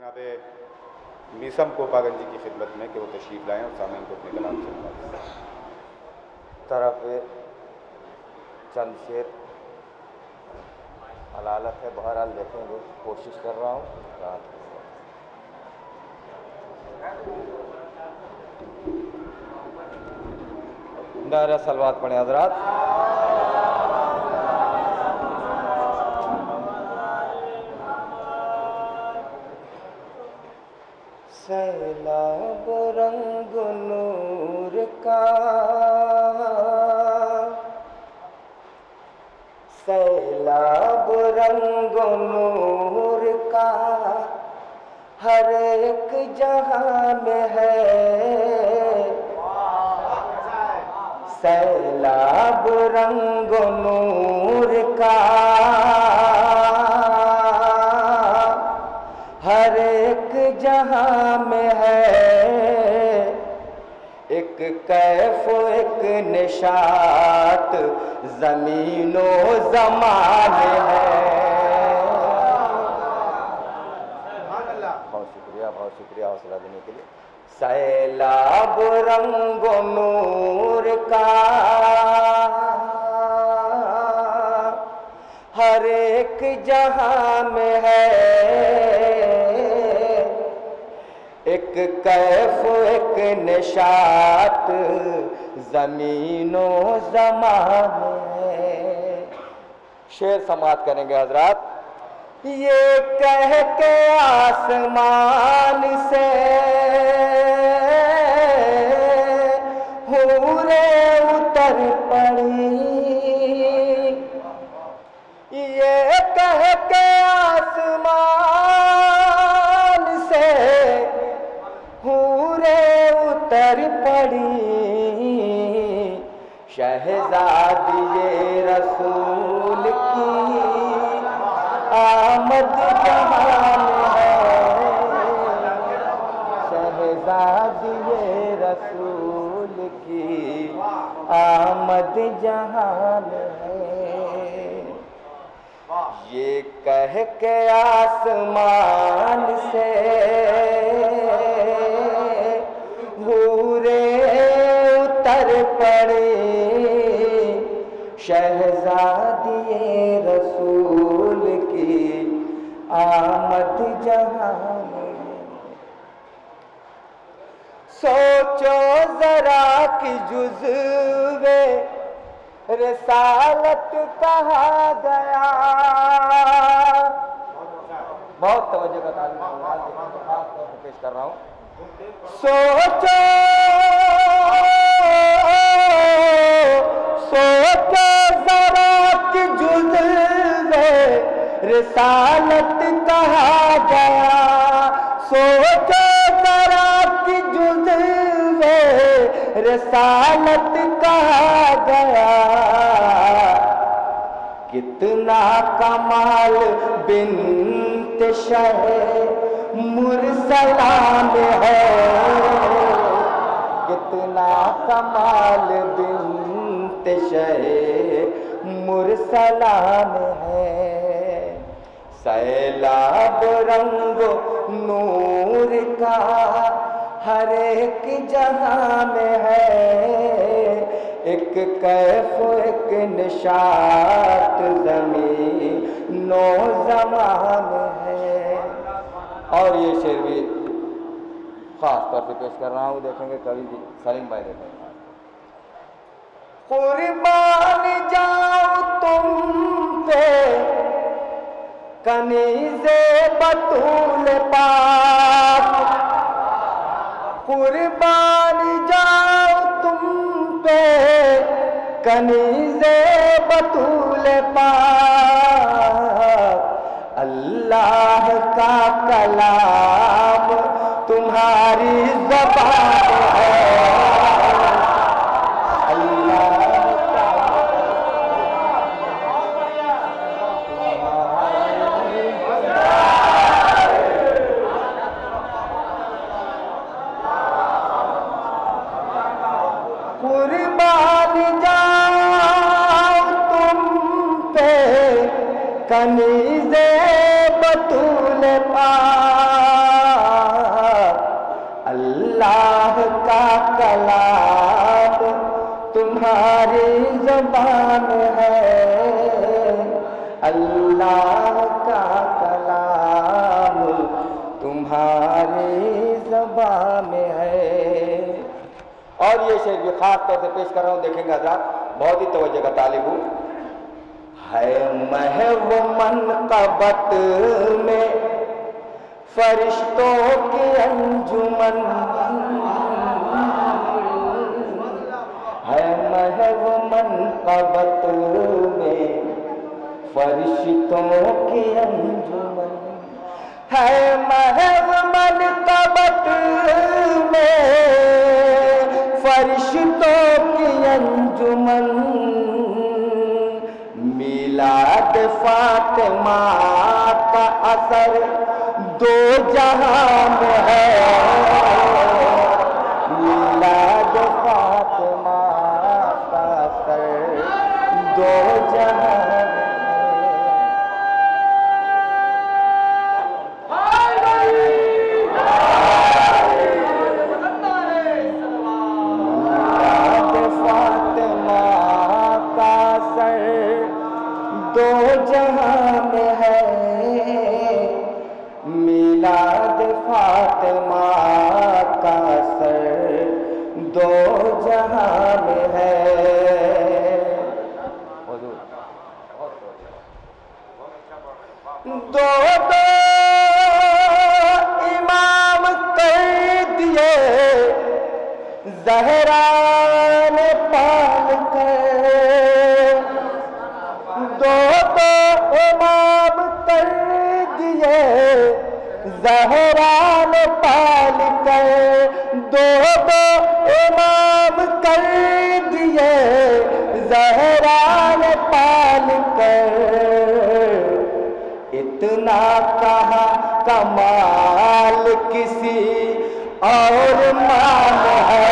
जनाब मीसम कोपागंज की खिदमत में कि वो तशरीफ़ लाएँ और सामईन को अपने कलाम से नवाजें। तरफ चंद शेर हलालत है, बहरहाल देखेंगे, कोशिश कर रहा हूँ। नारा सलवात पढ़े हज़रात। सैलाब रंग नूर का, सैलाब रंग नूर का हर एक जहां में है। सैलाब रंग नूर का हर एक जहां में है। एक कैफ एक निशात ज़मीनो ज़मान है। बहुत शुक्रिया हौसला देने के लिए। सैलाब रंग नूर का हर एक जहां में है। एक कैफ एक निशात ज़मीनो ज़मान है। शेर समात करेंगे हजरात। ये कह के आसमान से हूरे उतर पड़ी। ये कह के आसमान से हूरे उतर पड़ी। शहजादी ये रसूल की आमद जहां में है। शहजादी ये रसूल की आमद जहां में है। ये कह के आसमान से हूरे उतर पड़े। शहजादी ये रसूल की आमद जहां में। सोचो जरा कि जुज़्वे रिसालत कहा गया। बहुत तवज्जो का ताल्लुक खास तौर पर पेश कर रहा हूँ। सोचो जरा कि जुज़्वे रिसालत कहा गया। सोचो जरा कि जुज़्वे रिसालत कहा गया। कितना कमाल बिन्त शह मुरसला में है। कितना कमाल बिन्त शह मुरसला में है। सैलाब रंग नूर का हर एक जहां में है। एक कैफ एक निशात ज़मीनो ज़मान में है। और ये शेर भी खास तौर पे पेश कर रहा हूँ, देखेंगे कवि जी सलीम भाई देखेंगे। कुर्बान जाऊं तुम पे कनीज़े बतूल पाक। कुर्बान जाऊं तुम पे कनीज़े बतूल पाक। अल्लाह का कलाम तुम्हारी ज़बान है। कनीज़े बतूल पाक। तुम्हारी ज़बां में है। और ये शेर भी खास तौर से पेश कर रहा हूँ, देखेंगे हज़रात, बहुत ही तवज्जो का तालिब हूँ। है महव मनक़बत में फरिश्तों की अंजुमन, है महव मनक़बत में फरिश्तों की अंजुमन, है महव मनक़बत में फरिश्तों की अंजुमन। मिलाद फातिमा का असर दो जहां में है, मिलाद फातिमा का असर दो जहां में दो जहां में है। मिलाद फातिमा का सर दो जहां में है। दो दो इमाम कर दिए ज़हरा ने पाल कर, दो दो इमाम कर दिए ज़हरा ने पाल कर, दो दो इमाम कर दिए ज़हरा ने पाल कर। इतना कहा कमाल किसी और मां है,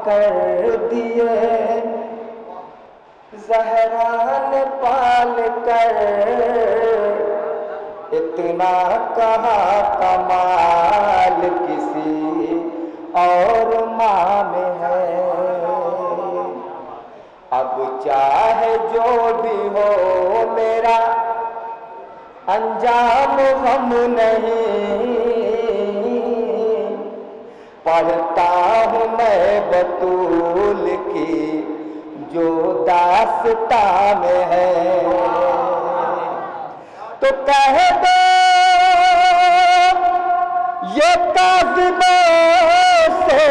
कर दिए ज़हरा ने पाल कर। इतना कहा कमाल किसी और मां में है। अब चाहे जो भी हो मेरा अंजाम हम नहीं, पढ़ता हूँ मैं बतूल की जो दास्ता में है। तो कह दो ये काज़िबों से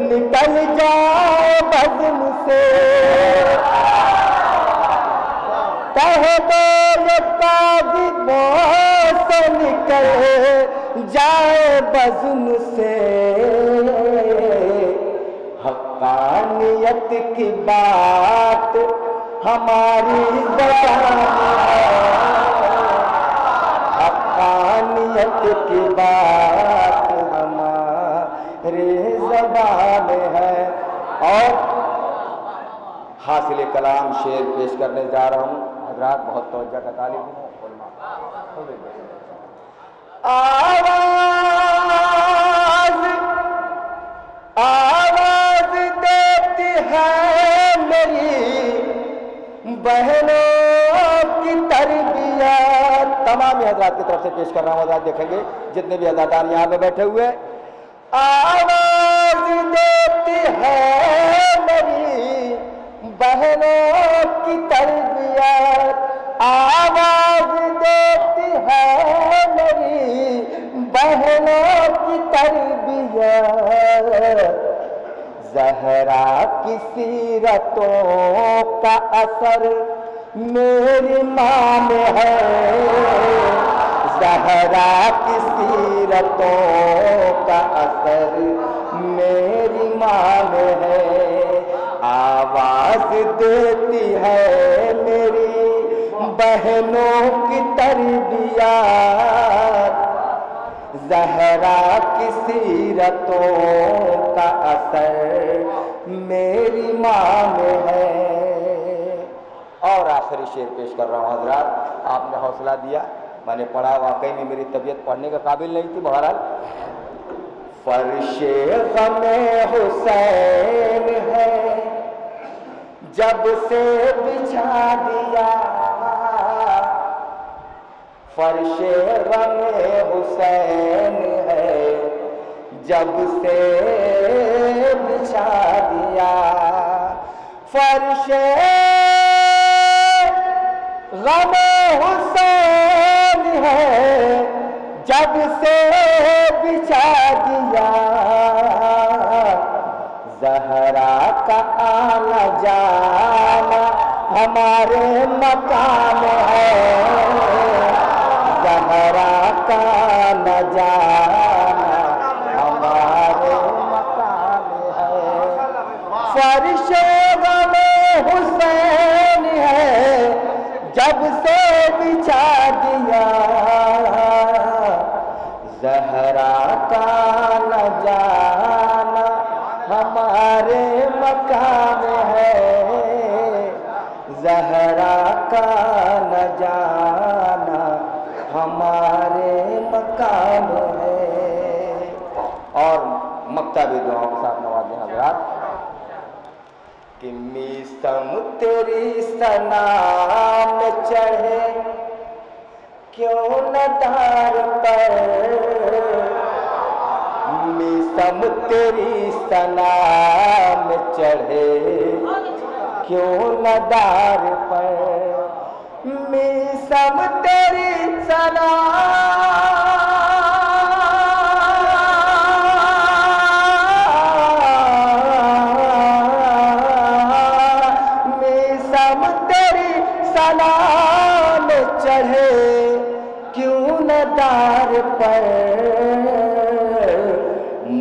निकल जाए बज़्म से, कह दो ये काज़िबों से निकल जाए बज़्म से। हक़ानियत की बात हमारी ज़बान है, हक़ानियत की बात हमारी ज़बान है। और हासिल कलाम शेर पेश करने जा रहा हूँ हज़रात, बहुत तवज्जो का तालिब हूँ। आवाज़ देती है मेरी बहनों की तरबियत। तमाम हज़रात की तरफ से पेश कर रहा हूँ, हज़रात देखेंगे जितने भी अज़ादार यहाँ पे बैठे हुए। आवाज़ देती है मेरी बहनों की तरबियत, आवाज़ देती है मेरी बहनों की तरबियत। ज़हरा की सीरतों का असर मेरी मां में है, ज़हरा की सीरतों का असर मेरी मां में है। आवाज़ आवाज देती है मेरी बहनों की तरबियत, ज़हरा की सीरतों का असर मेरी माँ में है। और आखिरी शेर पेश कर रहा हूँ हजरात, आपने हौसला दिया, मैंने पढ़ा, वाकई में मेरी तबीयत पढ़ने का काबिल नहीं थी, बहरहाल। फर्शे गमे हुसैन है जब से बिछा दिया, फर्शे गमे हुसैन है जब से बिछा दिया, फर्शे गमे हुसैन है जब से बिछा दिया, ज़हरा का आना जाना हमारे मकान है, ज़हरा का आना जाना हमारे मकान है। फर्शे गमे हुसैन है जब से बिछा दिया, ज़हरा का न जाना हमारे मकान है, ज़हरा का न जाना हमारे मकान है। और मक्ता भी दुआओं के साथ नवाज दें हज़रात कि मीसम तेरी सना में चढ़े क्यों न दार पर, मीसम तेरी सना में चढ़े क्यों न दार पर, मीसम तेरी सना सलाम चढ़े क्यों न दार पर,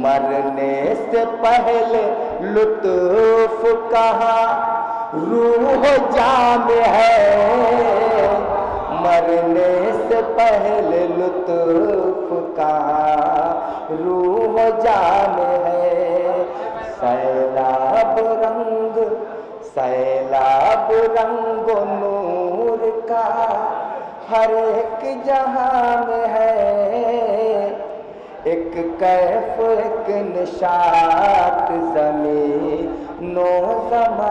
मरने से पहले लुत्फ कहाँ रूह जाम है, मरने से पहले लुत्फ कहाँ रूह जाम है। सैलाब रंग नूर का हर एक जहां में है, एक कैफ एक निशात ज़मीनो ज़मा